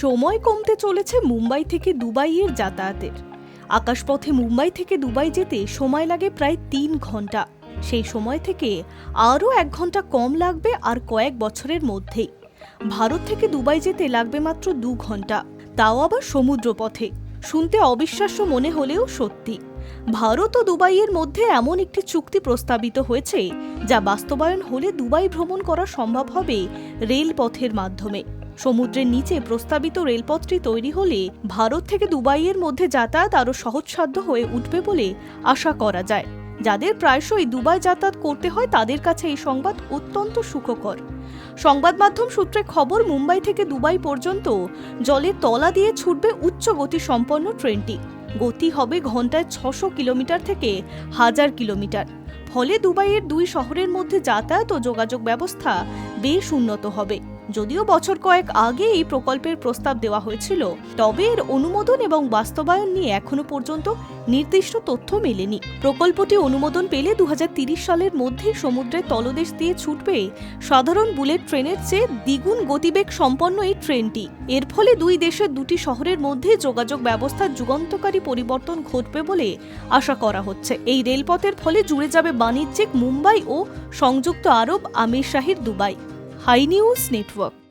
সময় কমতে চলেছে মুম্বাই থেকে দুবাইয়ের যাতায়াতের। আকাশপথে মুম্বাই থেকে দুবাই যেতে সময় লাগে প্রায় ৩ ঘন্টা। সেই সময় থেকে আরও ১ ঘন্টা কম লাগবে আর কয়েক বছরের মধ্যেই। ভারত থেকে দুবাই যেতে লাগবে মাত্র ২ ঘন্টা, তাও আবার সমুদ্রপথে। শুনতে অবিশ্বাস্য মনে হলেও সত্যি। ভারত ও দুবাইয়ের মধ্যে এমন একটি চুক্তি প্রস্তাবিত হয়েছে যা বাস্তবায়ন হলে দুবাই ভ্রমণ করা সম্ভব হবে রেলপথের মাধ্যমে। সমুদ্রের নিচে প্রস্তাবিত রেলপথটি তৈরি হলে ভারত থেকে দুবাইয়ের মধ্যে যাতায়াত আরও সহজসাধ্য হয়ে উঠবে বলে আশা করা যায়। যাদের প্রায়শই দুবাই যাতায়াত করতে হয় তাদের কাছে এই সংবাদ অত্যন্ত সুখকর। সংবাদ মাধ্যম সূত্রে খবর, মুম্বাই থেকে দুবাই পর্যন্ত জলের তলা দিয়ে ছুটবে উচ্চ গতি সম্পন্ন ট্রেনটি। গতি হবে ঘন্টায় ৬০০ কিলোমিটার থেকে ১০০০ কিলোমিটার। ফলে দুবাইয়ের দুই শহরের মধ্যে যাতায়াত ও যোগাযোগ ব্যবস্থা বেশ উন্নত হবে। যদিও বছর কয়েক আগে এই প্রকল্পের প্রস্তাব দেওয়া হয়েছিল, তবে এর অনুমোদন এবং বাস্তবায়ন নিয়ে এখনো পর্যন্ত নির্দিষ্ট তথ্য মেলেনি। প্রকল্পটি অনুমোদন পেলে ২০৩০ সালের মধ্যেই সমুদ্রের তলদেশ দিয়ে ছুটবে সাধারণ বুলেট ট্রেনের চেয়ে দ্বিগুণ গতিবেগ সম্পন্ন এই ট্রেনটি। এর ফলে দুই দেশের দুটি শহরের মধ্যে যোগাযোগ ব্যবস্থার যুগান্তকারী পরিবর্তন ঘটবে বলে আশা করা হচ্ছে। এই রেলপথের ফলে জুড়ে যাবে বাণিজ্যিক মুম্বাই ও সংযুক্ত আরব আমিরশাহির দুবাই। Hi News network.